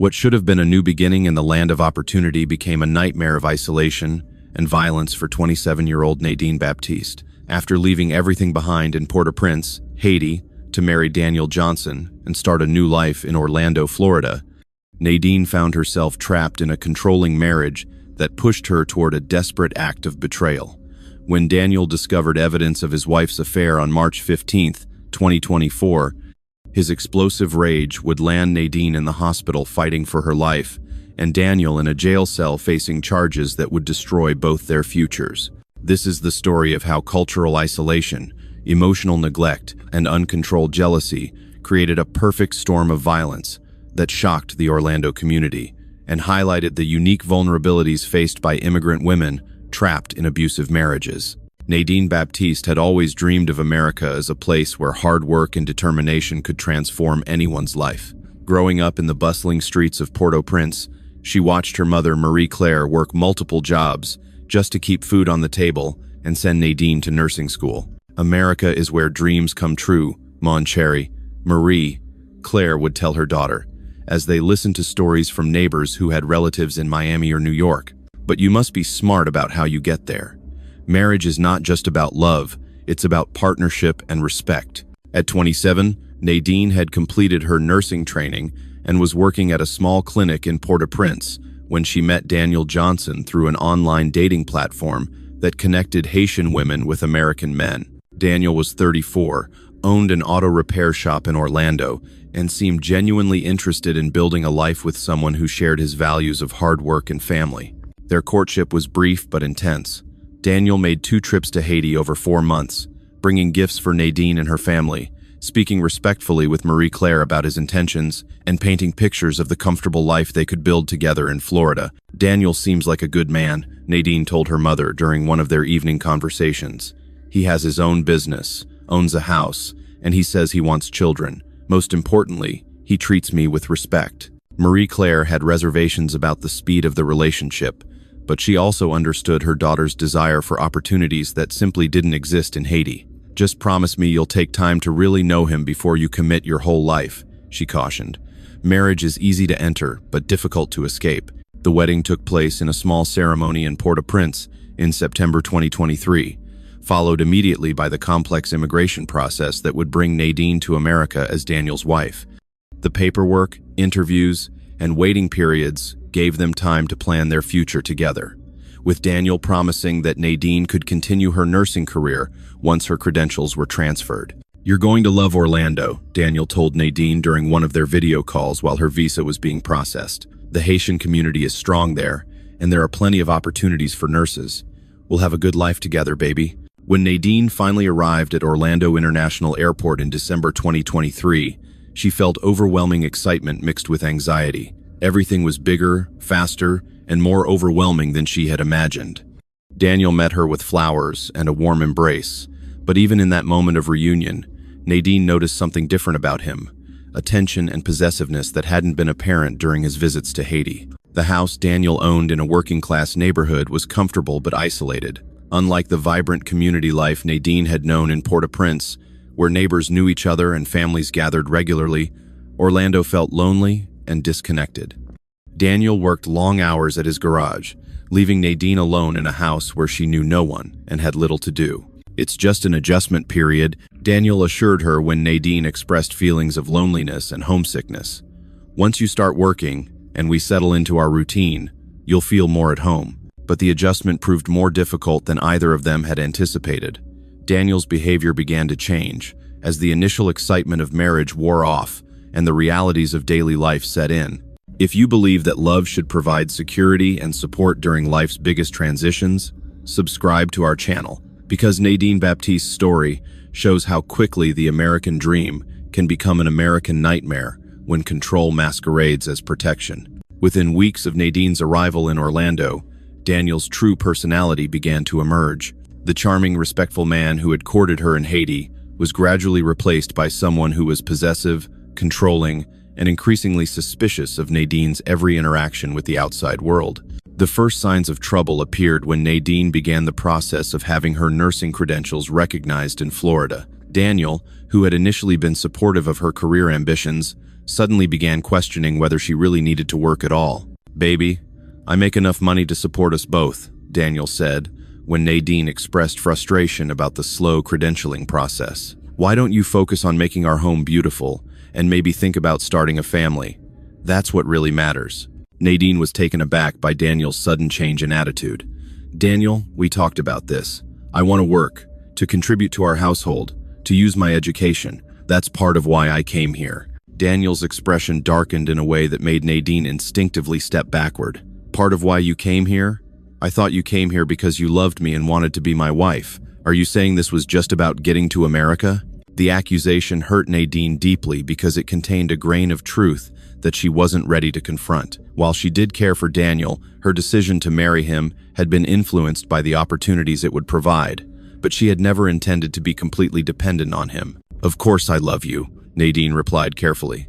What should have been a new beginning in the land of opportunity became a nightmare of isolation and violence for 27-year-old Nadine Baptiste. After leaving everything behind in Port-au-Prince, Haiti, to marry Daniel Johnson and start a new life in Orlando, Florida, Nadine found herself trapped in a controlling marriage that pushed her toward a desperate act of betrayal. When Daniel discovered evidence of his wife's affair on March 15, 2024, his explosive rage would land Nadine in the hospital fighting for her life, and Daniel in a jail cell facing charges that would destroy both their futures. This is the story of how cultural isolation, emotional neglect, and uncontrolled jealousy created a perfect storm of violence that shocked the Orlando community and highlighted the unique vulnerabilities faced by immigrant women trapped in abusive marriages. Nadine Baptiste had always dreamed of America as a place where hard work and determination could transform anyone's life. Growing up in the bustling streets of Port-au-Prince, she watched her mother, Marie-Claire, work multiple jobs just to keep food on the table and send Nadine to nursing school. "America is where dreams come true, mon chéri," Marie-Claire would tell her daughter, as they listened to stories from neighbors who had relatives in Miami or New York. "But you must be smart about how you get there. Marriage is not just about love, it's about partnership and respect." At 27, Nadine had completed her nursing training and was working at a small clinic in Port-au-Prince when she met Daniel Johnson through an online dating platform that connected Haitian women with American men. Daniel was 34, owned an auto repair shop in Orlando, and seemed genuinely interested in building a life with someone who shared his values of hard work and family. Their courtship was brief but intense. Daniel made 2 trips to Haiti over 4 months, bringing gifts for Nadine and her family, speaking respectfully with Marie-Claire about his intentions, and painting pictures of the comfortable life they could build together in Florida. "Daniel seems like a good man," Nadine told her mother during one of their evening conversations. "He has his own business, owns a house, and he says he wants children. Most importantly, he treats me with respect." Marie-Claire had reservations about the speed of the relationship, but she also understood her daughter's desire for opportunities that simply didn't exist in Haiti. "Just promise me you'll take time to really know him before you commit your whole life," she cautioned. "Marriage is easy to enter, but difficult to escape." The wedding took place in a small ceremony in Port-au-Prince in September 2023, followed immediately by the complex immigration process that would bring Nadine to America as Daniel's wife. The paperwork, interviews, and waiting periods gave them time to plan their future together, with Daniel promising that Nadine could continue her nursing career once her credentials were transferred. "You're going to love Orlando," Daniel told Nadine during one of their video calls while her visa was being processed. "The Haitian community is strong there, and there are plenty of opportunities for nurses. We'll have a good life together, baby." When Nadine finally arrived at Orlando International Airport in December 2023, she felt overwhelming excitement mixed with anxiety. Everything was bigger, faster, and more overwhelming than she had imagined. Daniel met her with flowers and a warm embrace, but even in that moment of reunion, Nadine noticed something different about him, attention and possessiveness that hadn't been apparent during his visits to Haiti. The house Daniel owned in a working-class neighborhood was comfortable but isolated. Unlike the vibrant community life Nadine had known in Port-au-Prince, where neighbors knew each other and families gathered regularly, Orlando felt lonely and disconnected. Daniel worked long hours at his garage, leaving Nadine alone in a house where she knew no one and had little to do. "It's just an adjustment period," Daniel assured her when Nadine expressed feelings of loneliness and homesickness. "Once you start working and we settle into our routine, you'll feel more at home." But the adjustment proved more difficult than either of them had anticipated. Daniel's behavior began to change as the initial excitement of marriage wore off and the realities of daily life set in. If you believe that love should provide security and support during life's biggest transitions, subscribe to our channel, because Nadine Baptiste's story shows how quickly the American dream can become an American nightmare when control masquerades as protection. Within weeks of Nadine's arrival in Orlando, Daniel's true personality began to emerge. The charming, respectful man who had courted her in Haiti was gradually replaced by someone who was possessive, controlling, and increasingly suspicious of Nadine's every interaction with the outside world. The first signs of trouble appeared when Nadine began the process of having her nursing credentials recognized in Florida. Daniel, who had initially been supportive of her career ambitions, suddenly began questioning whether she really needed to work at all. "Baby, I make enough money to support us both," Daniel said, when Nadine expressed frustration about the slow credentialing process. "Why don't you focus on making our home beautiful and maybe think about starting a family? That's what really matters." Nadine was taken aback by Daniel's sudden change in attitude. "Daniel, we talked about this. I want to work, to contribute to our household, to use my education. That's part of why I came here." Daniel's expression darkened in a way that made Nadine instinctively step backward. "Part of why you came here? I thought you came here because you loved me and wanted to be my wife. Are you saying this was just about getting to America?" The accusation hurt Nadine deeply because it contained a grain of truth that she wasn't ready to confront. While she did care for Daniel, her decision to marry him had been influenced by the opportunities it would provide, but she had never intended to be completely dependent on him. "Of course I love you," Nadine replied carefully.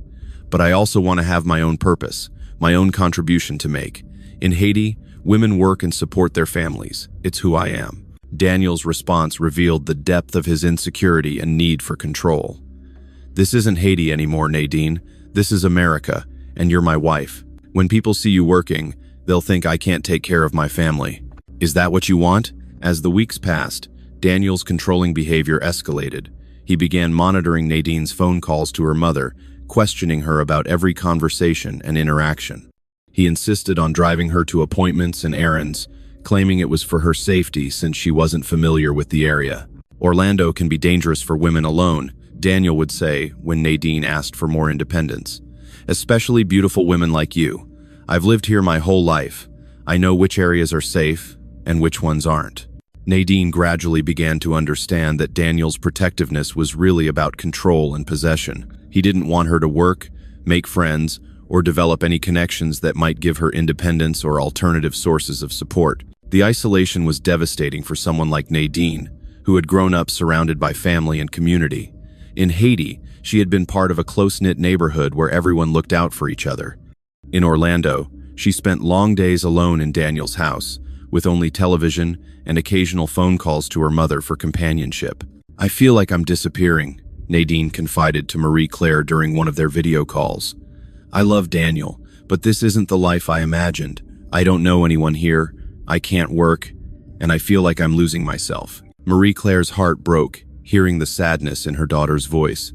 "But I also want to have my own purpose, my own contribution to make. In Haiti, women work and support their families. It's who I am." Daniel's response revealed the depth of his insecurity and need for control. "This isn't Haiti anymore, Nadine. This is America, and you're my wife. When people see you working, they'll think I can't take care of my family. Is that what you want?" As the weeks passed, Daniel's controlling behavior escalated. He began monitoring Nadine's phone calls to her mother, questioning her about every conversation and interaction. He insisted on driving her to appointments and errands, claiming it was for her safety since she wasn't familiar with the area. "Orlando can be dangerous for women alone," Daniel would say when Nadine asked for more independence. "Especially beautiful women like you. I've lived here my whole life. I know which areas are safe and which ones aren't." Nadine gradually began to understand that Daniel's protectiveness was really about control and possession. He didn't want her to work, make friends, or develop any connections that might give her independence or alternative sources of support. The isolation was devastating for someone like Nadine, who had grown up surrounded by family and community. In Haiti, she had been part of a close-knit neighborhood where everyone looked out for each other. In Orlando, she spent long days alone in Daniel's house, with only television and occasional phone calls to her mother for companionship. "I feel like I'm disappearing," Nadine confided to Marie-Claire during one of their video calls. "I love Daniel, but this isn't the life I imagined. I don't know anyone here, I can't work, and I feel like I'm losing myself." Marie-Claire's heart broke, hearing the sadness in her daughter's voice.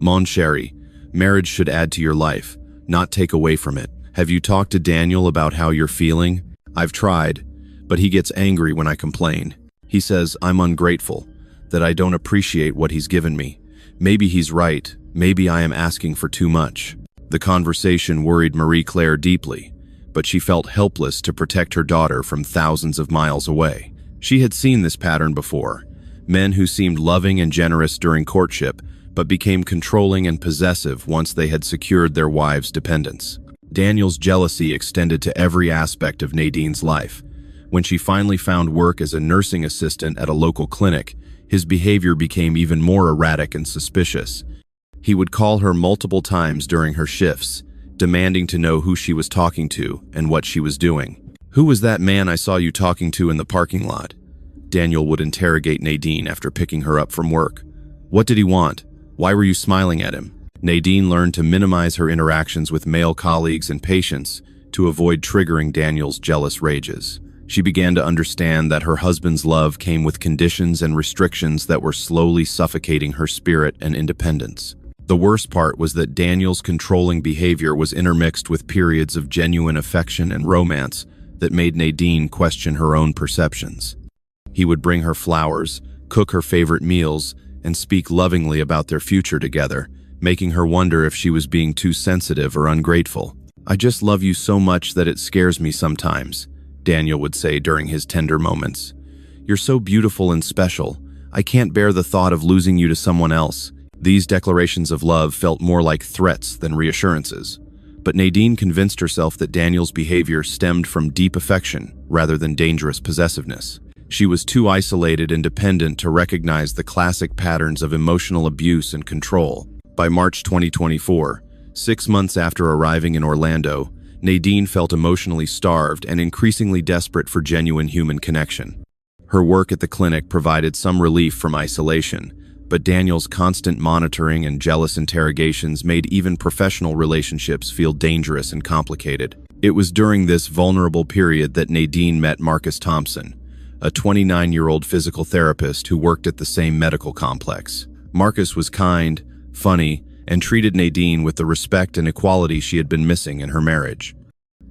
"Mon chéri, marriage should add to your life, not take away from it. Have you talked to Daniel about how you're feeling?" "I've tried, but he gets angry when I complain. He says I'm ungrateful, that I don't appreciate what he's given me. Maybe he's right, maybe I am asking for too much." The conversation worried Marie-Claire deeply, but she felt helpless to protect her daughter from thousands of miles away. She had seen this pattern before. Men who seemed loving and generous during courtship, but became controlling and possessive once they had secured their wives' dependence. Daniel's jealousy extended to every aspect of Nadine's life. When she finally found work as a nursing assistant at a local clinic, his behavior became even more erratic and suspicious. He would call her multiple times during her shifts, demanding to know who she was talking to and what she was doing. "Who was that man I saw you talking to in the parking lot?" Daniel would interrogate Nadine after picking her up from work. "What did he want? Why were you smiling at him?" Nadine learned to minimize her interactions with male colleagues and patients to avoid triggering Daniel's jealous rages. She began to understand that her husband's love came with conditions and restrictions that were slowly suffocating her spirit and independence. The worst part was that Daniel's controlling behavior was intermixed with periods of genuine affection and romance that made Nadine question her own perceptions. He would bring her flowers, cook her favorite meals, and speak lovingly about their future together, making her wonder if she was being too sensitive or ungrateful. "I just love you so much that it scares me sometimes," Daniel would say during his tender moments. "You're so beautiful and special. I can't bear the thought of losing you to someone else." These declarations of love felt more like threats than reassurances. But Nadine convinced herself that Daniel's behavior stemmed from deep affection rather than dangerous possessiveness. She was too isolated and dependent to recognize the classic patterns of emotional abuse and control. By March 2024, 6 months after arriving in Orlando, Nadine felt emotionally starved and increasingly desperate for genuine human connection. Her work at the clinic provided some relief from isolation, but Daniel's constant monitoring and jealous interrogations made even professional relationships feel dangerous and complicated. It was during this vulnerable period that Nadine met Marcus Thompson, a 29-year-old physical therapist who worked at the same medical complex. Marcus was kind, funny, and treated Nadine with the respect and equality she had been missing in her marriage.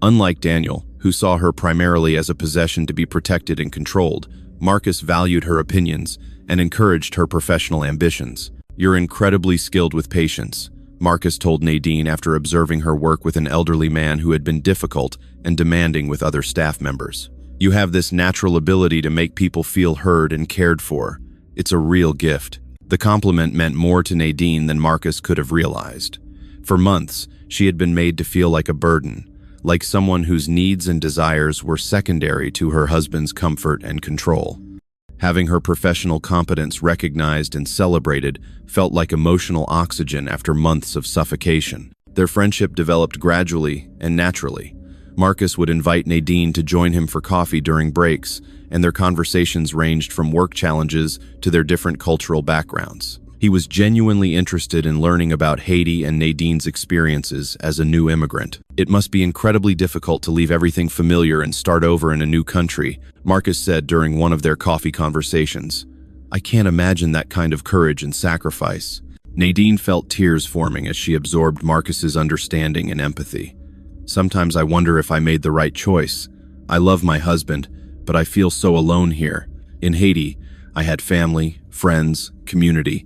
Unlike Daniel, who saw her primarily as a possession to be protected and controlled, Marcus valued her opinions and encouraged her professional ambitions. "You're incredibly skilled with patience," Marcus told Nadine after observing her work with an elderly man who had been difficult and demanding with other staff members. "You have this natural ability to make people feel heard and cared for. It's a real gift." The compliment meant more to Nadine than Marcus could have realized. For months, she had been made to feel like a burden, like someone whose needs and desires were secondary to her husband's comfort and control. Having her professional competence recognized and celebrated felt like emotional oxygen after months of suffocation. Their friendship developed gradually and naturally. Marcus would invite Nadine to join him for coffee during breaks, and their conversations ranged from work challenges to their different cultural backgrounds. He was genuinely interested in learning about Haiti and Nadine's experiences as a new immigrant. "It must be incredibly difficult to leave everything familiar and start over in a new country," Marcus said during one of their coffee conversations. "I can't imagine that kind of courage and sacrifice." Nadine felt tears forming as she absorbed Marcus's understanding and empathy. "Sometimes I wonder if I made the right choice. I love my husband, but I feel so alone here. In Haiti, I had family, friends, community.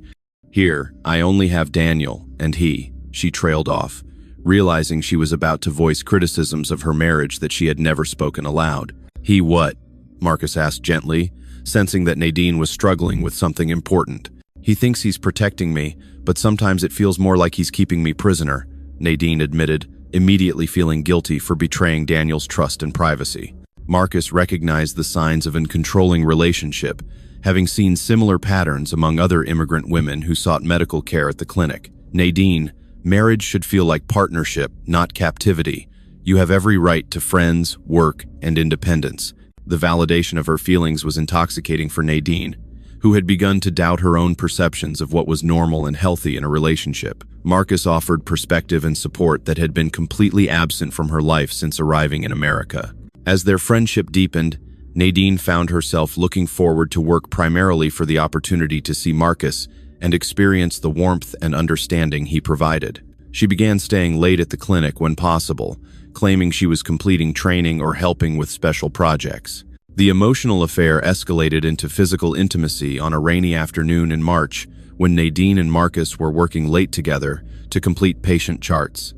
Here, I only have Daniel, and he," she trailed off, realizing she was about to voice criticisms of her marriage that she had never spoken aloud. "He what?" Marcus asked gently, sensing that Nadine was struggling with something important. "He thinks he's protecting me, but sometimes it feels more like he's keeping me prisoner," Nadine admitted, immediately feeling guilty for betraying Daniel's trust and privacy. Marcus recognized the signs of a controlling relationship, having seen similar patterns among other immigrant women who sought medical care at the clinic. "Nadine, marriage should feel like partnership, not captivity. You have every right to friends, work, and independence." The validation of her feelings was intoxicating for Nadine, who had begun to doubt her own perceptions of what was normal and healthy in a relationship. Marcus offered perspective and support that had been completely absent from her life since arriving in America. As their friendship deepened, Nadine found herself looking forward to work primarily for the opportunity to see Marcus and experience the warmth and understanding he provided. She began staying late at the clinic when possible, claiming she was completing training or helping with special projects. The emotional affair escalated into physical intimacy on a rainy afternoon in March when Nadine and Marcus were working late together to complete patient charts.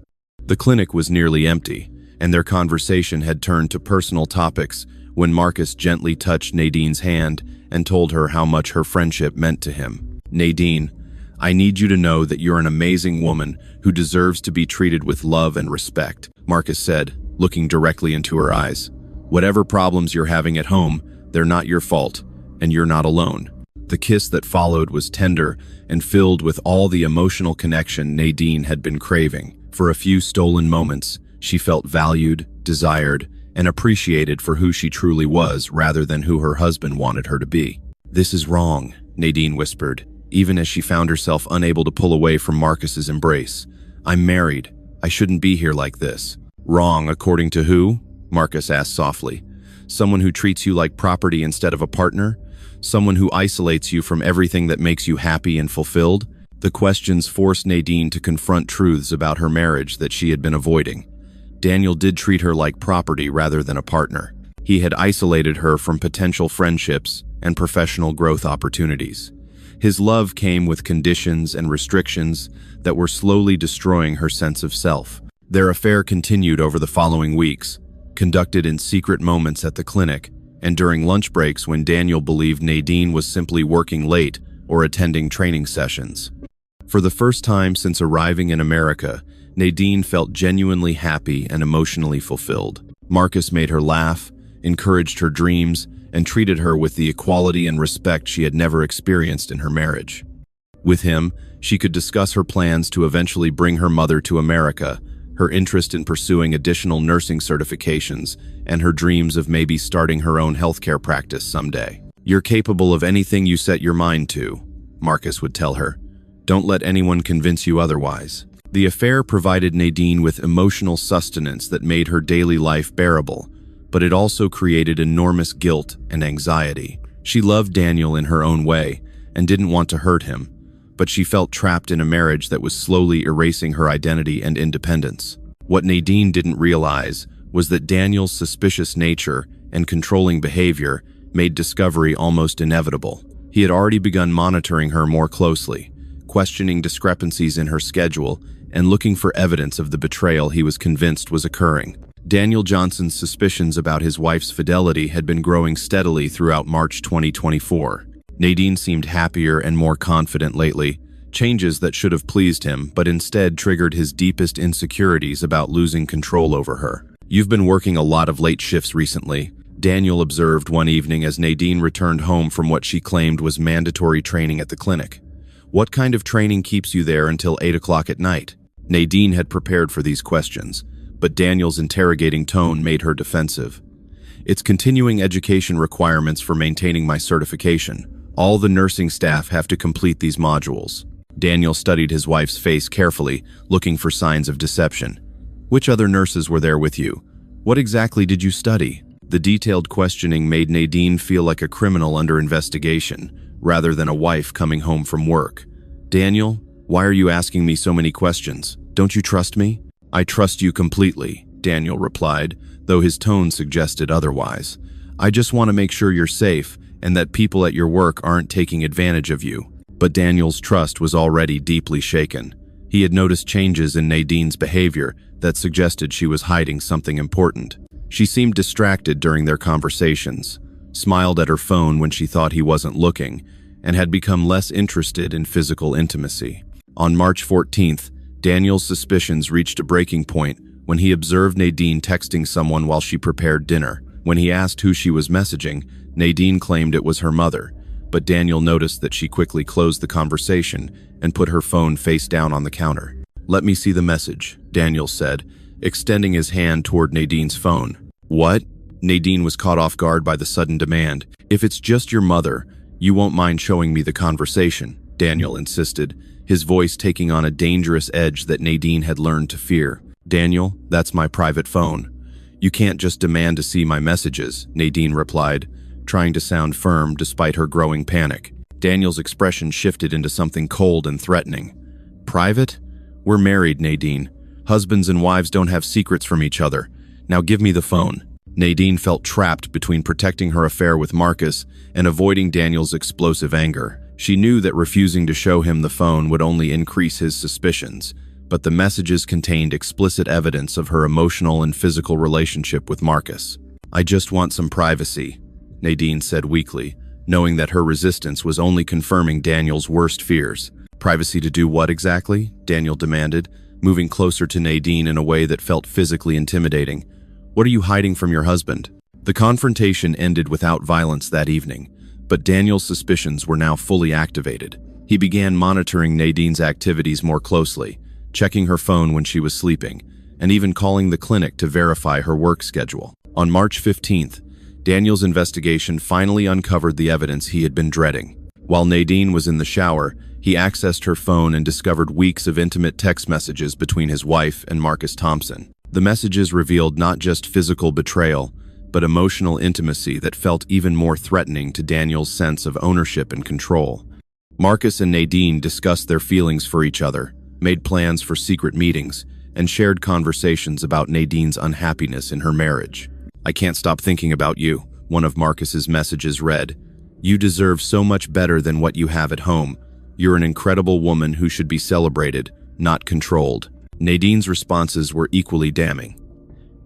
The clinic was nearly empty, and their conversation had turned to personal topics when Marcus gently touched Nadine's hand and told her how much her friendship meant to him. "Nadine, I need you to know that you're an amazing woman who deserves to be treated with love and respect," Marcus said, looking directly into her eyes. "Whatever problems you're having at home, they're not your fault, and you're not alone." The kiss that followed was tender and filled with all the emotional connection Nadine had been craving. For a few stolen moments, she felt valued, desired, and appreciated for who she truly was rather than who her husband wanted her to be. "This is wrong," Nadine whispered, even as she found herself unable to pull away from Marcus's embrace. "I'm married. I shouldn't be here like this." "Wrong according to who?" Marcus asked softly. "Someone who treats you like property instead of a partner? Someone who isolates you from everything that makes you happy and fulfilled?" The questions forced Nadine to confront truths about her marriage that she had been avoiding. Daniel did treat her like property rather than a partner. He had isolated her from potential friendships and professional growth opportunities. His love came with conditions and restrictions that were slowly destroying her sense of self. Their affair continued over the following weeks, conducted in secret moments at the clinic and during lunch breaks when Daniel believed Nadine was simply working late or attending training sessions. For the first time since arriving in America, Nadine felt genuinely happy and emotionally fulfilled. Marcus made her laugh, encouraged her dreams, and treated her with the equality and respect she had never experienced in her marriage. With him, she could discuss her plans to eventually bring her mother to America, her interest in pursuing additional nursing certifications, and her dreams of maybe starting her own healthcare practice someday. "You're capable of anything you set your mind to," Marcus would tell her. Don't let anyone convince you otherwise. The affair provided Nadine with emotional sustenance that made her daily life bearable, but it also created enormous guilt and anxiety. She loved Daniel in her own way and didn't want to hurt him, but she felt trapped in a marriage that was slowly erasing her identity and independence. What Nadine didn't realize was that Daniel's suspicious nature and controlling behavior made discovery almost inevitable. He had already begun monitoring her more closely, questioning discrepancies in her schedule and looking for evidence of the betrayal he was convinced was occurring. Daniel Johnson's suspicions about his wife's fidelity had been growing steadily throughout March 2024. Nadine seemed happier and more confident lately, changes that should have pleased him but instead triggered his deepest insecurities about losing control over her. You've been working a lot of late shifts recently, Daniel observed one evening as Nadine returned home from what she claimed was mandatory training at the clinic. What kind of training keeps you there until 8 o'clock at night? Nadine had prepared for these questions, but Daniel's interrogating tone made her defensive. It's continuing education requirements for maintaining my certification. All the nursing staff have to complete these modules. Daniel studied his wife's face carefully, looking for signs of deception. Which other nurses were there with you? What exactly did you study? The detailed questioning made Nadine feel like a criminal under investigation, rather than a wife coming home from work. Daniel, why are you asking me so many questions? Don't you trust me? I trust you completely, Daniel replied, though his tone suggested otherwise. I just want to make sure you're safe and that people at your work aren't taking advantage of you. But Daniel's trust was already deeply shaken. He had noticed changes in Nadine's behavior that suggested she was hiding something important. She seemed distracted during their conversations, smiled at her phone when she thought he wasn't looking, and had become less interested in physical intimacy. On March 14th, Daniel's suspicions reached a breaking point when he observed Nadine texting someone while she prepared dinner. When he asked who she was messaging, Nadine claimed it was her mother, but Daniel noticed that she quickly closed the conversation and put her phone face down on the counter. "Let me see the message," Daniel said, extending his hand toward Nadine's phone. "What?" Nadine was caught off guard by the sudden demand. "If it's just your mother, you won't mind showing me the conversation," Daniel insisted, his voice taking on a dangerous edge that Nadine had learned to fear. "Daniel, that's my private phone. You can't just demand to see my messages," Nadine replied, trying to sound firm despite her growing panic. Daniel's expression shifted into something cold and threatening. "Private? We're married, Nadine. Husbands and wives don't have secrets from each other. Now give me the phone." Nadine felt trapped between protecting her affair with Marcus and avoiding Daniel's explosive anger. She knew that refusing to show him the phone would only increase his suspicions, but the messages contained explicit evidence of her emotional and physical relationship with Marcus. "I just want some privacy," Nadine said weakly, knowing that her resistance was only confirming Daniel's worst fears. "Privacy to do what exactly?" Daniel demanded, moving closer to Nadine in a way that felt physically intimidating. "What are you hiding from your husband?" The confrontation ended without violence that evening, but Daniel's suspicions were now fully activated. He began monitoring Nadine's activities more closely, checking her phone when she was sleeping, and even calling the clinic to verify her work schedule. On March 15th, Daniel's investigation finally uncovered the evidence he had been dreading. While Nadine was in the shower, he accessed her phone and discovered weeks of intimate text messages between his wife and Marcus Thompson. The messages revealed not just physical betrayal, but emotional intimacy that felt even more threatening to Daniel's sense of ownership and control. Marcus and Nadine discussed their feelings for each other, made plans for secret meetings, and shared conversations about Nadine's unhappiness in her marriage. "I can't stop thinking about you," one of Marcus's messages read. "You deserve so much better than what you have at home. You're an incredible woman who should be celebrated, not controlled." Nadine's responses were equally damning.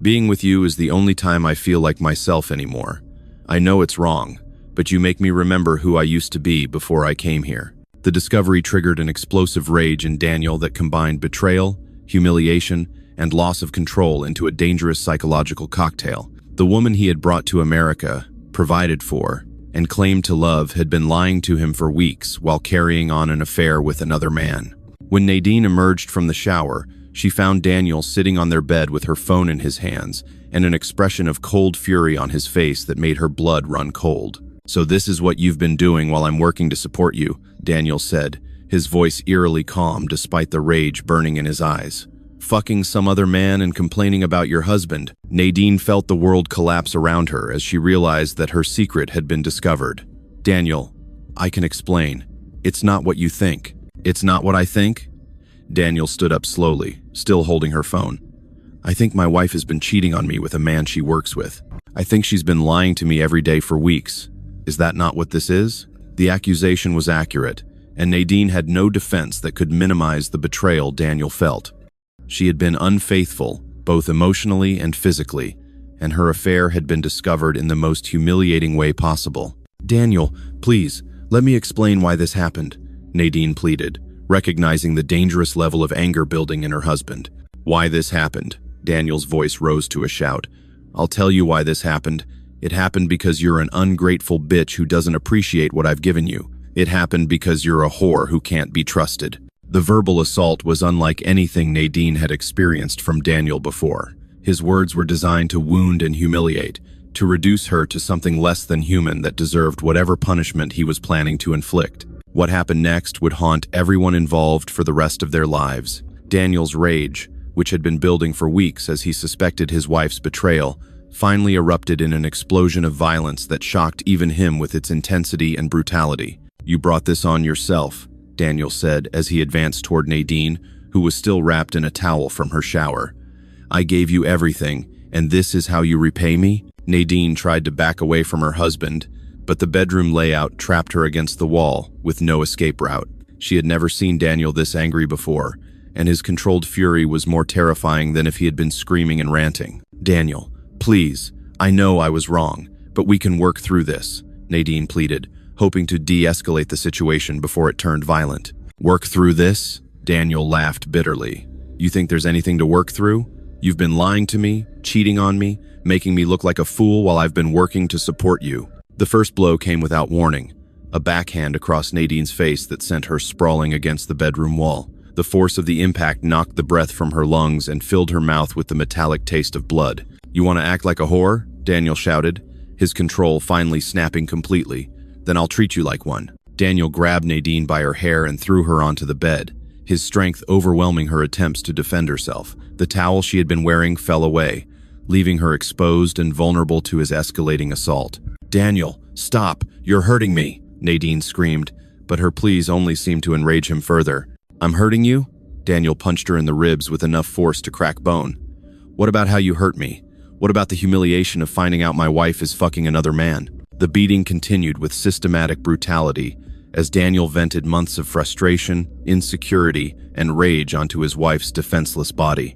"Being with you is the only time I feel like myself anymore. I know it's wrong, but you make me remember who I used to be before I came here." The discovery triggered an explosive rage in Daniel that combined betrayal, humiliation, and loss of control into a dangerous psychological cocktail. The woman he had brought to America, provided for, and claimed to love had been lying to him for weeks while carrying on an affair with another man. When Nadine emerged from the shower, she found Daniel sitting on their bed with her phone in his hands and an expression of cold fury on his face that made her blood run cold. "So this is what you've been doing while I'm working to support you," Daniel said, his voice eerily calm despite the rage burning in his eyes. "Fucking some other man and complaining about your husband." Nadine felt the world collapse around her as she realized that her secret had been discovered. "Daniel, I can explain. It's not what you think." "It's not what I think?" Daniel stood up slowly, still holding her phone. "I think my wife has been cheating on me with a man she works with. I think she's been lying to me every day for weeks. Is that not what this is?" The accusation was accurate, and Nadine had no defense that could minimize the betrayal Daniel felt. She had been unfaithful, both emotionally and physically, and her affair had been discovered in the most humiliating way possible. "Daniel, please, let me explain why this happened," Nadine pleaded, recognizing the dangerous level of anger building in her husband. "Why this happened?" Daniel's voice rose to a shout. "I'll tell you why this happened. It happened because you're an ungrateful bitch who doesn't appreciate what I've given you. It happened because you're a whore who can't be trusted." The verbal assault was unlike anything Nadine had experienced from Daniel before. His words were designed to wound and humiliate, to reduce her to something less than human that deserved whatever punishment he was planning to inflict. What happened next would haunt everyone involved for the rest of their lives. Daniel's rage, which had been building for weeks as he suspected his wife's betrayal, finally erupted in an explosion of violence that shocked even him with its intensity and brutality. "You brought this on yourself," Daniel said as he advanced toward Nadine, who was still wrapped in a towel from her shower. "I gave you everything, and this is how you repay me?" Nadine tried to back away from her husband, but the bedroom layout trapped her against the wall, with no escape route. She had never seen Daniel this angry before, and his controlled fury was more terrifying than if he had been screaming and ranting. "Daniel, please, I know I was wrong, but we can work through this," Nadine pleaded, hoping to de-escalate the situation before it turned violent. "Work through this?" Daniel laughed bitterly. "You think there's anything to work through? You've been lying to me, cheating on me, making me look like a fool while I've been working to support you." The first blow came without warning, a backhand across Nadine's face that sent her sprawling against the bedroom wall. The force of the impact knocked the breath from her lungs and filled her mouth with the metallic taste of blood. "You want to act like a whore?" Daniel shouted, his control finally snapping completely. "Then I'll treat you like one." Daniel grabbed Nadine by her hair and threw her onto the bed, his strength overwhelming her attempts to defend herself. The towel she had been wearing fell away, leaving her exposed and vulnerable to his escalating assault. "Daniel, stop! You're hurting me!" Nadine screamed, but her pleas only seemed to enrage him further. "I'm hurting you?" Daniel punched her in the ribs with enough force to crack bone. "What about how you hurt me? What about the humiliation of finding out my wife is fucking another man?" The beating continued with systematic brutality as Daniel vented months of frustration, insecurity, and rage onto his wife's defenseless body.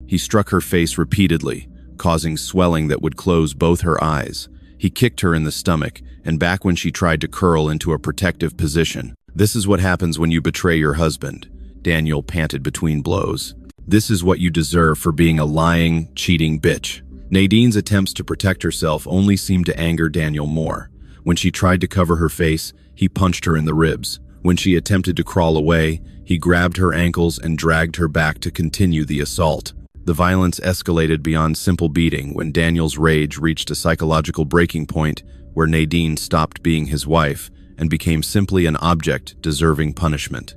He struck her face repeatedly, causing swelling that would close both her eyes. He kicked her in the stomach and back when she tried to curl into a protective position. "This is what happens when you betray your husband," Daniel panted between blows. "This is what you deserve for being a lying, cheating bitch." Nadine's attempts to protect herself only seemed to anger Daniel more. When she tried to cover her face, he punched her in the ribs. When she attempted to crawl away, he grabbed her ankles and dragged her back to continue the assault. The violence escalated beyond simple beating when Daniel's rage reached a psychological breaking point where Nadine stopped being his wife and became simply an object deserving punishment.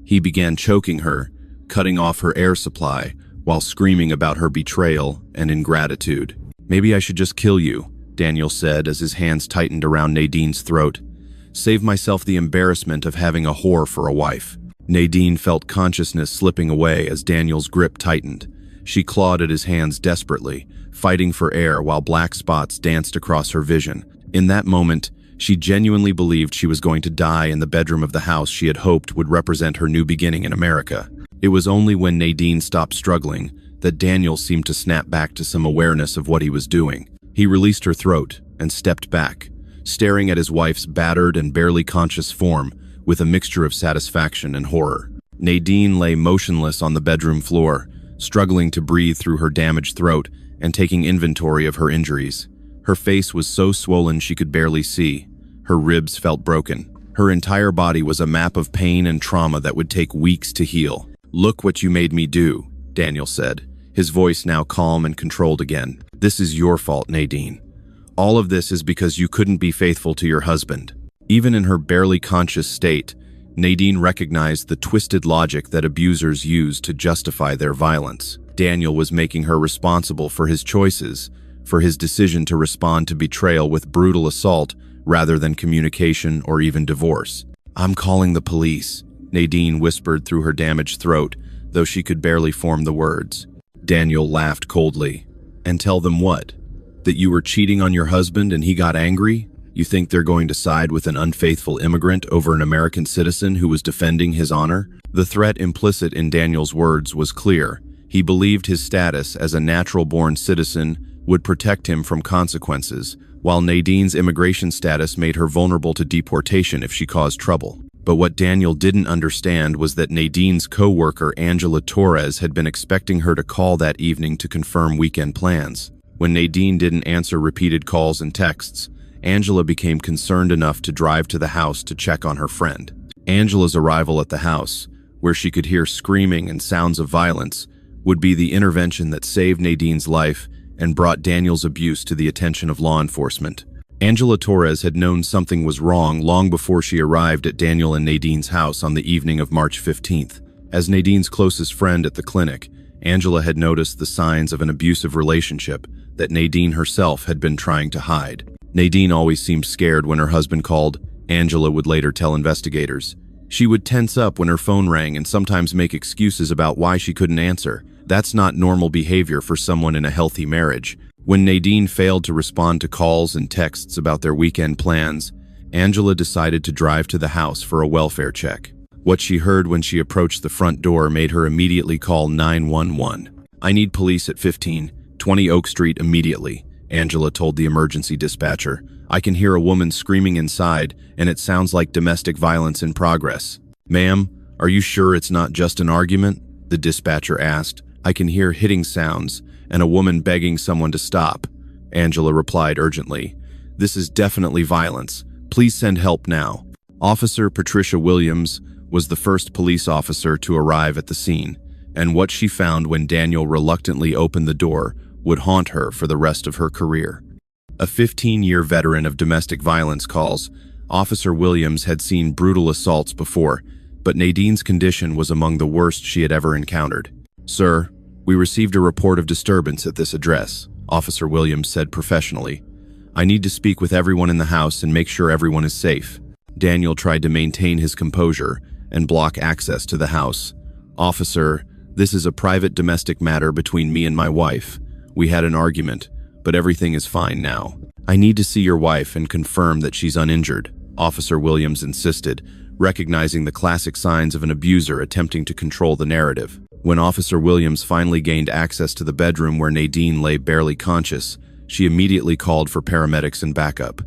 He began choking her, cutting off her air supply, while screaming about her betrayal and ingratitude. "Maybe I should just kill you," Daniel said as his hands tightened around Nadine's throat. "Save myself the embarrassment of having a whore for a wife." Nadine felt consciousness slipping away as Daniel's grip tightened. She clawed at his hands desperately, fighting for air while black spots danced across her vision. In that moment, she genuinely believed she was going to die in the bedroom of the house she had hoped would represent her new beginning in America. It was only when Nadine stopped struggling that Daniel seemed to snap back to some awareness of what he was doing. He released her throat and stepped back, staring at his wife's battered and barely conscious form with a mixture of satisfaction and horror. Nadine lay motionless on the bedroom floor, struggling to breathe through her damaged throat and taking inventory of her injuries. Her face was so swollen she could barely see. Her ribs felt broken. Her entire body was a map of pain and trauma that would take weeks to heal. "Look what you made me do," Daniel said, his voice now calm and controlled again. "This is your fault, Nadine. All of this is because you couldn't be faithful to your husband." Even in her barely conscious state, Nadine recognized the twisted logic that abusers use to justify their violence. Daniel was making her responsible for his choices, for his decision to respond to betrayal with brutal assault rather than communication or even divorce. "I'm calling the police," Nadine whispered through her damaged throat, though she could barely form the words. Daniel laughed coldly. "And tell them what? That you were cheating on your husband and he got angry? You think they're going to side with an unfaithful immigrant over an American citizen who was defending his honor?" The threat implicit in Daniel's words was clear. He believed his status as a natural-born citizen would protect him from consequences, while Nadine's immigration status made her vulnerable to deportation if she caused trouble. But what Daniel didn't understand was that Nadine's co-worker Angela Torres had been expecting her to call that evening to confirm weekend plans. When Nadine didn't answer repeated calls and texts, Angela became concerned enough to drive to the house to check on her friend. Angela's arrival at the house, where she could hear screaming and sounds of violence, would be the intervention that saved Nadine's life and brought Daniel's abuse to the attention of law enforcement. Angela Torres had known something was wrong long before she arrived at Daniel and Nadine's house on the evening of March 15th. As Nadine's closest friend at the clinic, Angela had noticed the signs of an abusive relationship that Nadine herself had been trying to hide. Nadine always seemed scared when her husband called, Angela would later tell investigators. She would tense up when her phone rang and sometimes make excuses about why she couldn't answer. That's not normal behavior for someone in a healthy marriage. When Nadine failed to respond to calls and texts about their weekend plans, Angela decided to drive to the house for a welfare check. What she heard when she approached the front door made her immediately call 911. "I need police at 1520 Oak Street immediately," Angela told the emergency dispatcher. "I can hear a woman screaming inside, and it sounds like domestic violence in progress." "Ma'am, are you sure it's not just an argument?" the dispatcher asked. "I can hear hitting sounds and a woman begging someone to stop," Angela replied urgently. "This is definitely violence. Please send help now." Officer Patricia Williams was the first police officer to arrive at the scene, and what she found when Daniel reluctantly opened the door would haunt her for the rest of her career. A 15-year veteran of domestic violence calls, Officer Williams had seen brutal assaults before, but Nadine's condition was among the worst she had ever encountered. "Sir, we received a report of disturbance at this address," Officer Williams said professionally. "I need to speak with everyone in the house and make sure everyone is safe." Daniel tried to maintain his composure and block access to the house. "Officer, this is a private domestic matter between me and my wife. We had an argument, but everything is fine now. I need to see your wife and confirm that she's uninjured," Officer Williams insisted, recognizing the classic signs of an abuser attempting to control the narrative. When Officer Williams finally gained access to the bedroom where Nadine lay barely conscious, she immediately called for paramedics and backup.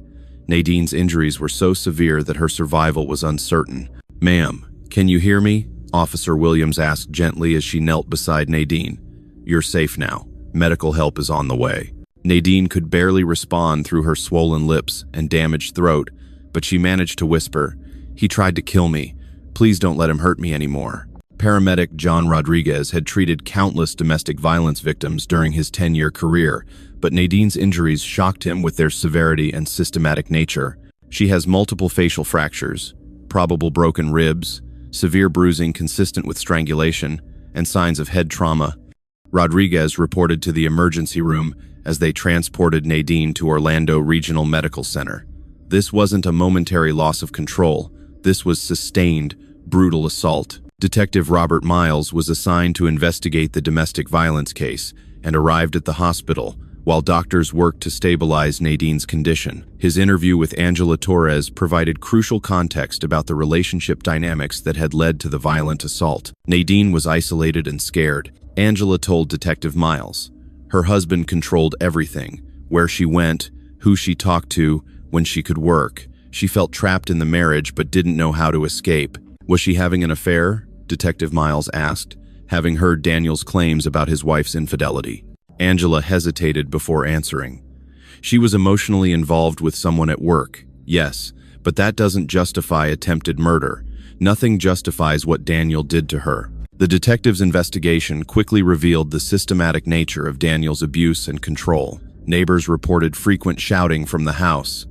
Nadine's injuries were so severe that her survival was uncertain. "Ma'am, can you hear me?" Officer Williams asked gently as she knelt beside Nadine. "You're safe now. Medical help is on the way." Nadine could barely respond through her swollen lips and damaged throat, but she managed to whisper, "He tried to kill me. Please don't let him hurt me anymore." Paramedic John Rodriguez had treated countless domestic violence victims during his 10-year career, but Nadine's injuries shocked him with their severity and systematic nature. She has multiple facial fractures, probable broken ribs, severe bruising consistent with strangulation, and signs of head trauma. Rodriguez reported to the emergency room as they transported Nadine to Orlando Regional Medical Center. This wasn't a momentary loss of control. This was sustained, brutal assault. Detective Robert Miles was assigned to investigate the domestic violence case and arrived at the hospital while doctors worked to stabilize Nadine's condition. His interview with Angela Torres provided crucial context about the relationship dynamics that had led to the violent assault. Nadine was isolated and scared. Angela told Detective Miles. Her husband controlled everything, where she went, who she talked to, when she could work. She felt trapped in the marriage but didn't know how to escape. Was she having an affair? Detective Miles asked, having heard Daniel's claims about his wife's infidelity. Angela hesitated before answering. She was emotionally involved with someone at work, yes, but that doesn't justify attempted murder. Nothing justifies what Daniel did to her. The detective's investigation quickly revealed the systematic nature of Daniel's abuse and control. Neighbors reported frequent shouting from the house.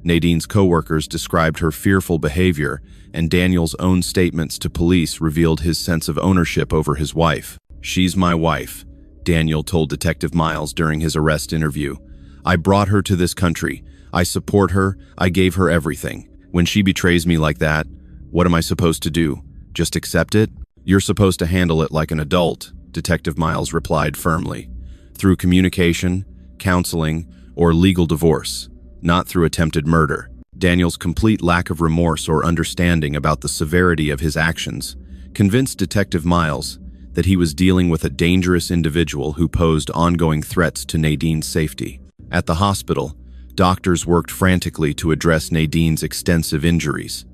Nadine's co-workers described her fearful behavior, and Daniel's own statements to police revealed his sense of ownership over his wife. "She's my wife," Daniel told Detective Miles during his arrest interview. "I brought her to this country. I support her. I gave her everything. When she betrays me like that, what am I supposed to do? Just accept it?" "You're supposed to handle it like an adult," Detective Miles replied firmly. "Through communication, counseling, or legal divorce, not through attempted murder." Daniel's complete lack of remorse or understanding about the severity of his actions convinced Detective Miles that he was dealing with a dangerous individual who posed ongoing threats to Nadine's safety. At the hospital, doctors worked frantically to address Nadine's extensive injuries.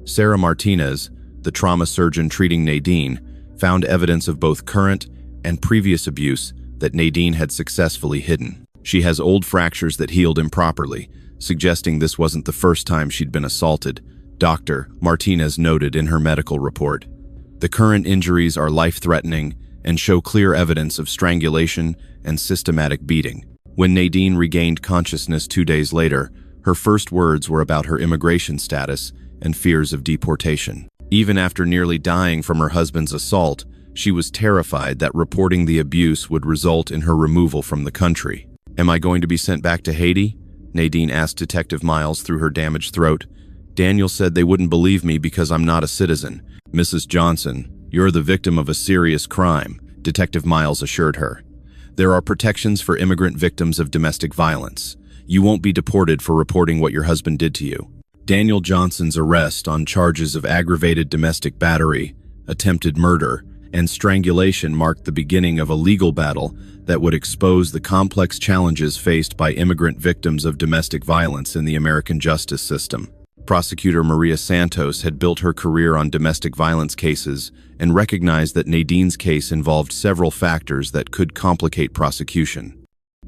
Sarah Martinez, the trauma surgeon treating Nadine, found evidence of both current and previous abuse that Nadine had successfully hidden. She has old fractures that healed improperly, suggesting this wasn't the first time she'd been assaulted, Dr. Martinez noted in her medical report. The current injuries are life-threatening and show clear evidence of strangulation and systematic beating. When Nadine regained consciousness 2 days later, her first words were about her immigration status and fears of deportation. Even after nearly dying from her husband's assault, she was terrified that reporting the abuse would result in her removal from the country. "Am I going to be sent back to Haiti?" Nadine asked Detective Miles through her damaged throat. "Daniel said they wouldn't believe me because I'm not a citizen." "Mrs. Johnson, you're the victim of a serious crime," Detective Miles assured her. "There are protections for immigrant victims of domestic violence. You won't be deported for reporting what your husband did to you." Daniel Johnson's arrest on charges of aggravated domestic battery, attempted murder, and strangulation marked the beginning of a legal battle that would expose the complex challenges faced by immigrant victims of domestic violence in the American justice system. Prosecutor Maria Santos had built her career on domestic violence cases and recognized that Nadine's case involved several factors that could complicate prosecution.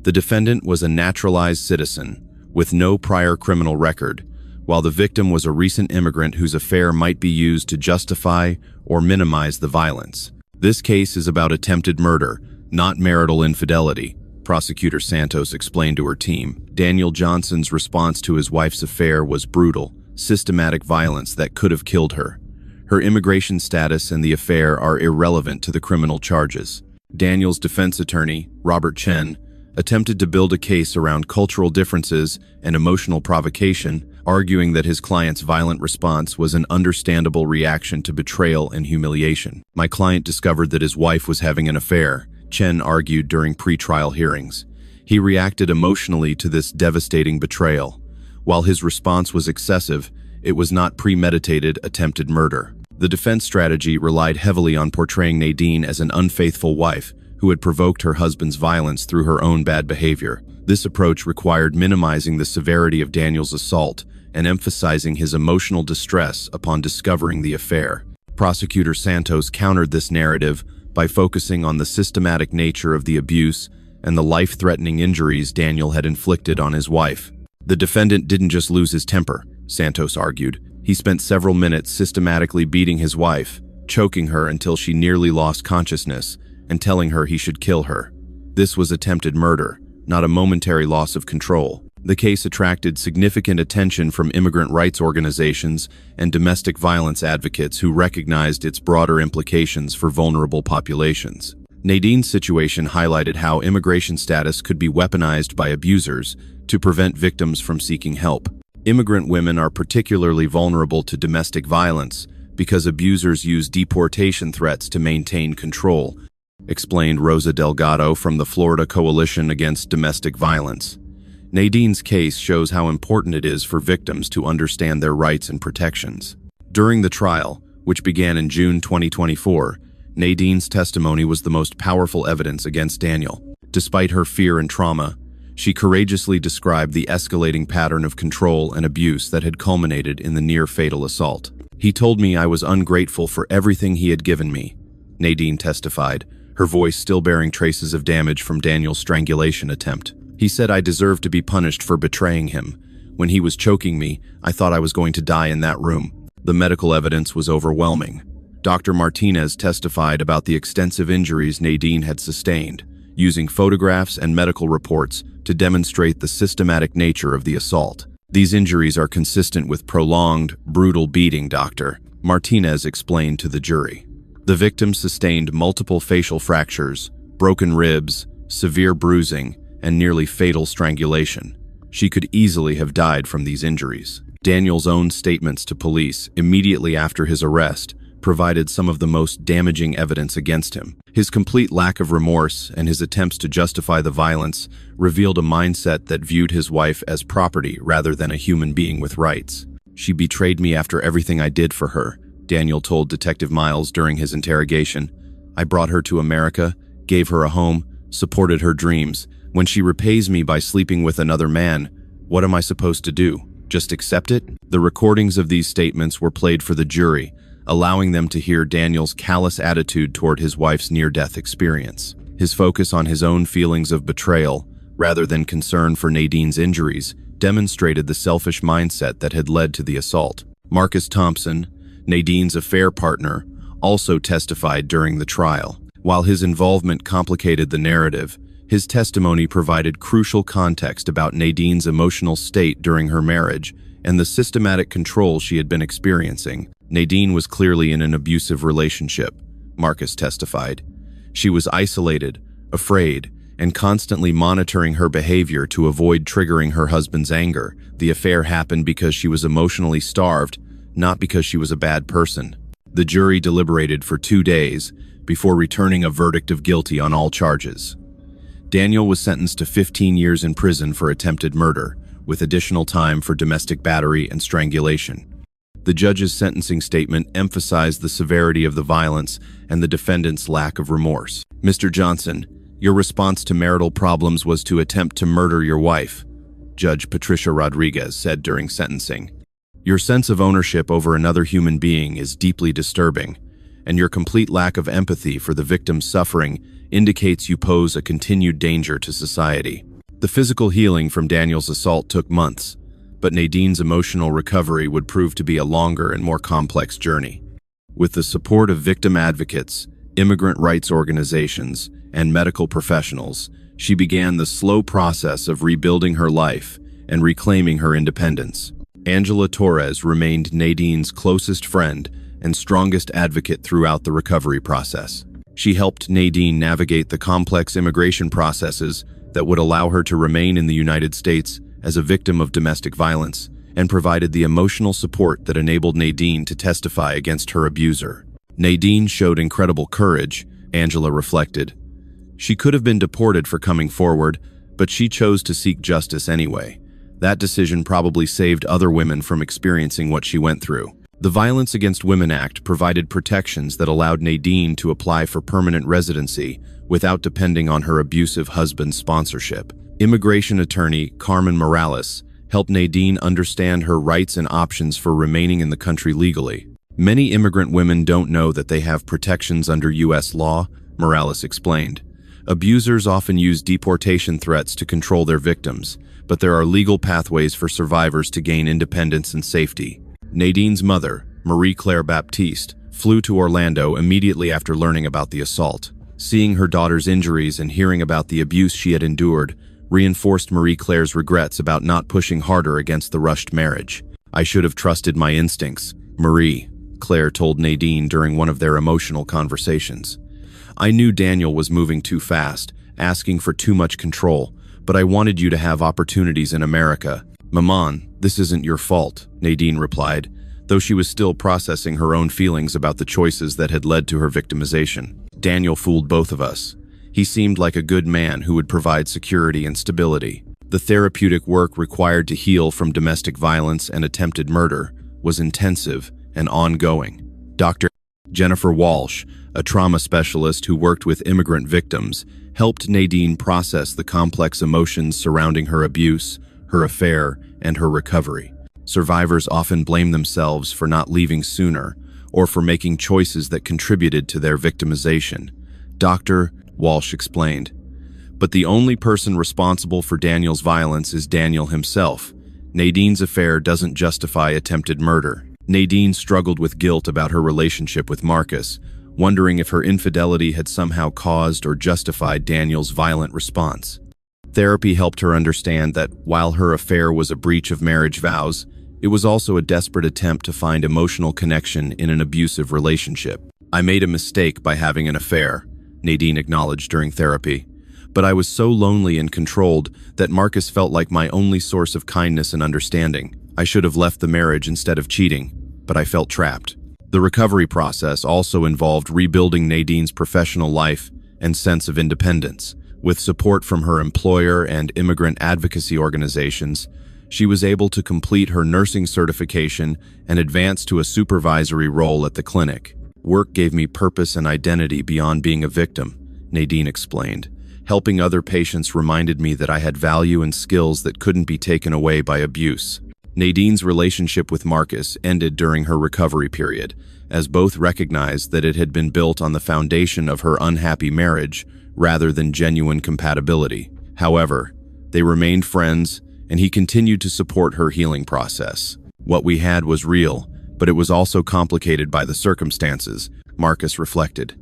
The defendant was a naturalized citizen with no prior criminal record, while the victim was a recent immigrant whose affair might be used to justify or minimize the violence. "This case is about attempted murder, not marital infidelity," Prosecutor Santos explained to her team. Daniel Johnson's response to his wife's affair was brutal, systematic violence that could have killed her. Her immigration status and the affair are irrelevant to the criminal charges. Daniel's defense attorney, Robert Chen, attempted to build a case around cultural differences and emotional provocation, arguing that his client's violent response was an understandable reaction to betrayal and humiliation. "My client discovered that his wife was having an affair," Chen argued during pre-trial hearings. "He reacted emotionally to this devastating betrayal. While his response was excessive, it was not premeditated attempted murder." The defense strategy relied heavily on portraying Nadine as an unfaithful wife who had provoked her husband's violence through her own bad behavior. This approach required minimizing the severity of Daniel's assault and emphasizing his emotional distress upon discovering the affair. Prosecutor Santos countered this narrative by focusing on the systematic nature of the abuse and the life-threatening injuries Daniel had inflicted on his wife. "The defendant didn't just lose his temper," Santos argued. "He spent several minutes systematically beating his wife, choking her until she nearly lost consciousness, and telling her he should kill her. This was attempted murder, not a momentary loss of control." The case attracted significant attention from immigrant rights organizations and domestic violence advocates who recognized its broader implications for vulnerable populations. Nadine's situation highlighted how immigration status could be weaponized by abusers to prevent victims from seeking help. Immigrant women are particularly vulnerable to domestic violence because abusers use deportation threats to maintain control, explained Rosa Delgado from the Florida Coalition Against Domestic Violence. Nadine's case shows how important it is for victims to understand their rights and protections. During the trial, which began in June 2024, Nadine's testimony was the most powerful evidence against Daniel. Despite her fear and trauma, she courageously described the escalating pattern of control and abuse that had culminated in the near-fatal assault. "He told me I was ungrateful for everything he had given me," Nadine testified, her voice still bearing traces of damage from Daniel's strangulation attempt. "He said I deserved to be punished for betraying him. When he was choking me, I thought I was going to die in that room." The medical evidence was overwhelming. Dr. Martinez testified about the extensive injuries Nadine had sustained, using photographs and medical reports to demonstrate the systematic nature of the assault. These injuries are consistent with prolonged, brutal beating, Dr. Martinez explained to the jury. The victim sustained multiple facial fractures, broken ribs, severe bruising, and nearly fatal strangulation. She could easily have died from these injuries. Daniel's own statements to police immediately after his arrest provided some of the most damaging evidence against him. His complete lack of remorse and his attempts to justify the violence revealed a mindset that viewed his wife as property rather than a human being with rights. "She betrayed me after everything I did for her," Daniel told Detective Miles during his interrogation. "I brought her to America, gave her a home, supported her dreams. When she repays me by sleeping with another man, what am I supposed to do? Just accept it?" The recordings of these statements were played for the jury, allowing them to hear Daniel's callous attitude toward his wife's near-death experience. His focus on his own feelings of betrayal, rather than concern for Nadine's injuries, demonstrated the selfish mindset that had led to the assault. Marcus Thompson, Nadine's affair partner, also testified during the trial. While his involvement complicated the narrative, his testimony provided crucial context about Nadine's emotional state during her marriage and the systematic control she had been experiencing. Nadine was clearly in an abusive relationship, Marcus testified. She was isolated, afraid, and constantly monitoring her behavior to avoid triggering her husband's anger. The affair happened because she was emotionally starved, not because she was a bad person. The jury deliberated for 2 days before returning a verdict of guilty on all charges. Daniel was sentenced to 15 years in prison for attempted murder, with additional time for domestic battery and strangulation. The judge's sentencing statement emphasized the severity of the violence and the defendant's lack of remorse. "Mr. Johnson, your response to marital problems was to attempt to murder your wife," Judge Patricia Rodriguez said during sentencing. "Your sense of ownership over another human being is deeply disturbing, and your complete lack of empathy for the victim's suffering indicates you pose a continued danger to society." The physical healing from Daniel's assault took months, but Nadine's emotional recovery would prove to be a longer and more complex journey. With the support of victim advocates, immigrant rights organizations, and medical professionals, she began the slow process of rebuilding her life and reclaiming her independence. Angela Torres remained Nadine's closest friend and strongest advocate throughout the recovery process. She helped Nadine navigate the complex immigration processes that would allow her to remain in the United States as a victim of domestic violence, and provided the emotional support that enabled Nadine to testify against her abuser. Nadine showed incredible courage, Angela reflected. She could have been deported for coming forward, but she chose to seek justice anyway. That decision probably saved other women from experiencing what she went through. The Violence Against Women Act provided protections that allowed Nadine to apply for permanent residency without depending on her abusive husband's sponsorship. Immigration attorney Carmen Morales helped Nadine understand her rights and options for remaining in the country legally. "Many immigrant women don't know that they have protections under U.S. law," Morales explained. "Abusers often use deportation threats to control their victims, but there are legal pathways for survivors to gain independence and safety." Nadine's mother, Marie-Claire Baptiste, flew to Orlando immediately after learning about the assault. Seeing her daughter's injuries and hearing about the abuse she had endured reinforced Marie-Claire's regrets about not pushing harder against the rushed marriage. "I should have trusted my instincts," Marie-Claire told Nadine during one of their emotional conversations. "I knew Daniel was moving too fast, asking for too much control, but I wanted you to have opportunities in America." "Maman, this isn't your fault," Nadine replied, though she was still processing her own feelings about the choices that had led to her victimization. "Daniel fooled both of us. He seemed like a good man who would provide security and stability. The therapeutic work required to heal from domestic violence and attempted murder was intensive and ongoing." Dr. Jennifer Walsh, a trauma specialist who worked with immigrant victims, helped Nadine process the complex emotions surrounding her abuse, her affair, and her recovery. Survivors often blame themselves for not leaving sooner or for making choices that contributed to their victimization. Dr. Walsh explained, "But the only person responsible for Daniel's violence is Daniel himself. Nadine's affair doesn't justify attempted murder." Nadine struggled with guilt about her relationship with Marcus, wondering if her infidelity had somehow caused or justified Daniel's violent response. Therapy helped her understand that while her affair was a breach of marriage vows, it was also a desperate attempt to find emotional connection in an abusive relationship. "I made a mistake by having an affair," Nadine acknowledged during therapy. "But I was so lonely and controlled that Marcus felt like my only source of kindness and understanding. I should have left the marriage instead of cheating, but I felt trapped." The recovery process also involved rebuilding Nadine's professional life and sense of independence. With support from her employer and immigrant advocacy organizations, she was able to complete her nursing certification and advance to a supervisory role at the clinic. "Work gave me purpose and identity beyond being a victim," Nadine explained. "Helping other patients reminded me that I had value and skills that couldn't be taken away by abuse." Nadine's relationship with Marcus ended during her recovery period, as both recognized that it had been built on the foundation of her unhappy marriage rather than genuine compatibility. However, they remained friends, and he continued to support her healing process. "What we had was real, but it was also complicated by the circumstances," Marcus reflected.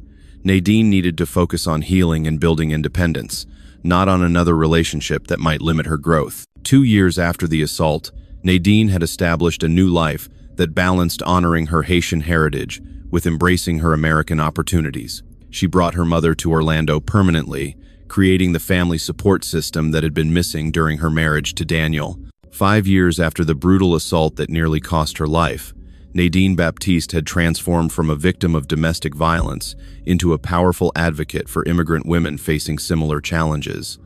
Nadine needed to focus on healing and building independence, not on another relationship that might limit her growth. 2 years after the assault, Nadine had established a new life that balanced honoring her Haitian heritage with embracing her American opportunities. She brought her mother to Orlando permanently, creating the family support system that had been missing during her marriage to Daniel. 5 years after the brutal assault that nearly cost her life, Nadine Baptiste had transformed from a victim of domestic violence into a powerful advocate for immigrant women facing similar challenges.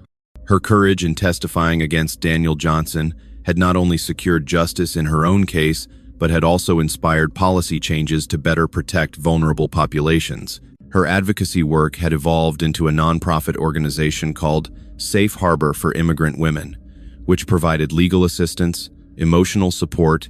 Her courage in testifying against Daniel Johnson had not only secured justice in her own case, but had also inspired policy changes to better protect vulnerable populations. Her advocacy work had evolved into a nonprofit organization called Safe Harbor for Immigrant Women, which provided legal assistance, emotional support,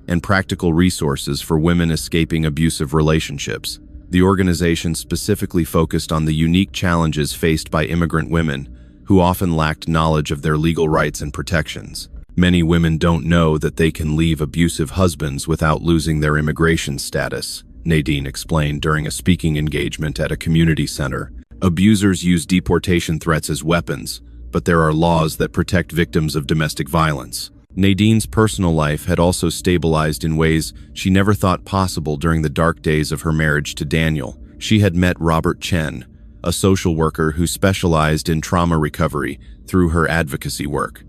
and practical resources for women escaping abusive relationships. The organization specifically focused on the unique challenges faced by immigrant women, who often lacked knowledge of their legal rights and protections. "Many women don't know that they can leave abusive husbands without losing their immigration status," Nadine explained during a speaking engagement at a community center. "Abusers use deportation threats as weapons, but there are laws that protect victims of domestic violence." Nadine's personal life had also stabilized in ways she never thought possible during the dark days of her marriage to Daniel. She had met Robert Chen, a social worker who specialized in trauma recovery, through her advocacy work.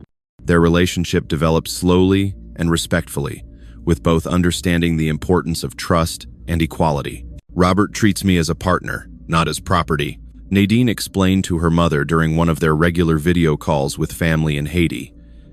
Their relationship developed slowly and respectfully, with both understanding the importance of trust and equality. "Robert treats me as a partner, not as property," Nadine explained to her mother during one of their regular video calls with family in Haiti.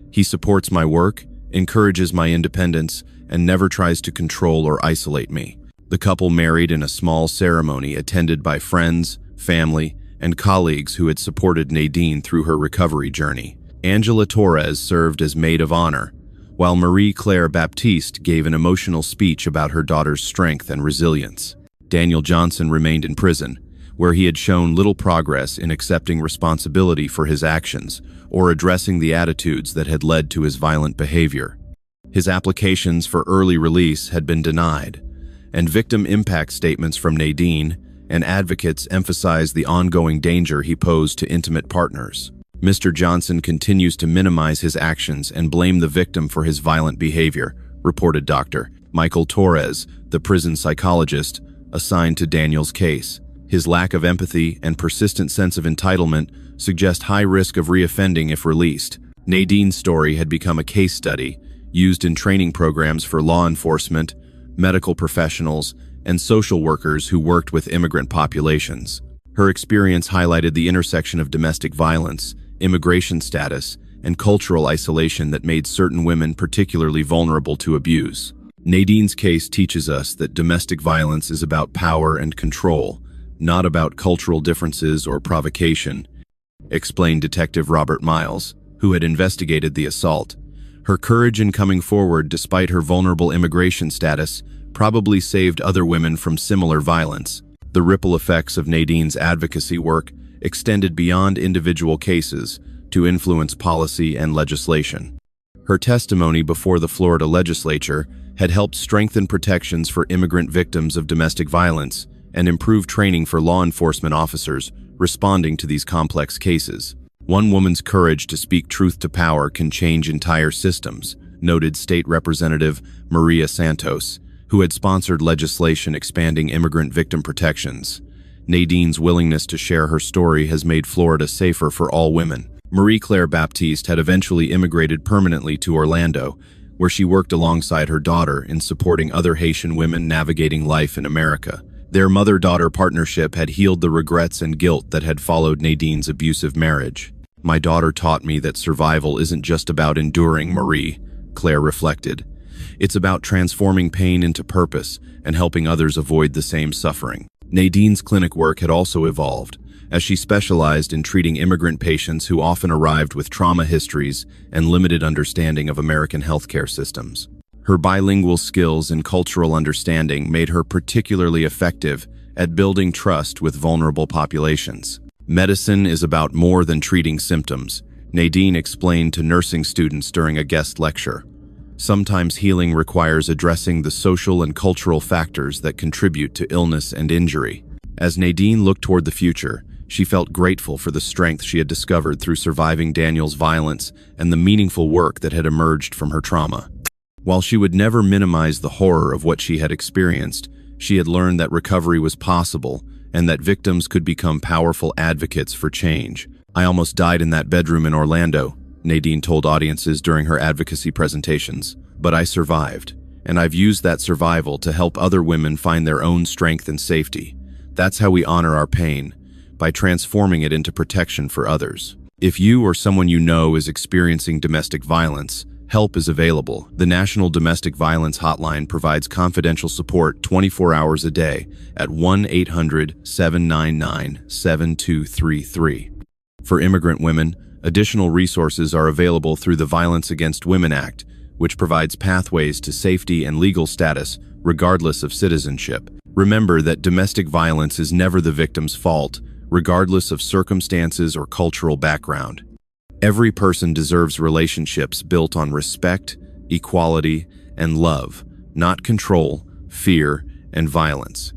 "He supports my work, encourages my independence, and never tries to control or isolate me." The couple married in a small ceremony attended by friends, family, and colleagues who had supported Nadine through her recovery journey. Angela Torres served as maid of honor, while Marie-Claire Baptiste gave an emotional speech about her daughter's strength and resilience. Daniel Johnson remained in prison, where he had shown little progress in accepting responsibility for his actions or addressing the attitudes that had led to his violent behavior. His applications for early release had been denied, and victim impact statements from Nadine and advocates emphasized the ongoing danger he posed to intimate partners. Mr. Johnson continues to minimize his actions and blame the victim for his violent behavior, reported Dr. Michael Torres, the prison psychologist assigned to Daniel's case. His lack of empathy and persistent sense of entitlement suggest high risk of reoffending if released. Nadine's story had become a case study, used in training programs for law enforcement, medical professionals, and social workers who worked with immigrant populations. Her experience highlighted the intersection of domestic violence, immigration status, and cultural isolation that made certain women particularly vulnerable to abuse. Nadine's case teaches us that domestic violence is about power and control, not about cultural differences or provocation, explained Detective Robert Miles, who had investigated the assault. Her courage in coming forward despite her vulnerable immigration status probably saved other women from similar violence. The ripple effects of Nadine's advocacy work extended beyond individual cases to influence policy and legislation. Her testimony before the Florida legislature had helped strengthen protections for immigrant victims of domestic violence and improve training for law enforcement officers responding to these complex cases. One woman's courage to speak truth to power can change entire systems, noted State Representative Maria Santos, who had sponsored legislation expanding immigrant victim protections. Nadine's willingness to share her story has made Florida safer for all women. Marie-Claire Baptiste had eventually immigrated permanently to Orlando, where she worked alongside her daughter in supporting other Haitian women navigating life in America. Their mother-daughter partnership had healed the regrets and guilt that had followed Nadine's abusive marriage. "My daughter taught me that survival isn't just about enduring, Marie," Claire reflected. "It's about transforming pain into purpose and helping others avoid the same suffering." Nadine's clinic work had also evolved, as she specialized in treating immigrant patients who often arrived with trauma histories and limited understanding of American healthcare systems. Her bilingual skills and cultural understanding made her particularly effective at building trust with vulnerable populations. "Medicine is about more than treating symptoms," Nadine explained to nursing students during a guest lecture. "Sometimes healing requires addressing the social and cultural factors that contribute to illness and injury." As Nadine looked toward the future, she felt grateful for the strength she had discovered through surviving Daniel's violence and the meaningful work that had emerged from her trauma. While she would never minimize the horror of what she had experienced, she had learned that recovery was possible and that victims could become powerful advocates for change. "I almost died in that bedroom in Orlando," Nadine told audiences during her advocacy presentations, "but I survived, and I've used that survival to help other women find their own strength and safety. That's how we honor our pain, by transforming it into protection for others." If you or someone you know is experiencing domestic violence, help is available. The National Domestic Violence Hotline provides confidential support 24 hours a day at 1-800-799-7233. For immigrant women, additional resources are available through the Violence Against Women Act, which provides pathways to safety and legal status regardless of citizenship. Remember that domestic violence is never the victim's fault, regardless of circumstances or cultural background. Every person deserves relationships built on respect, equality, and love, not control, fear, and violence.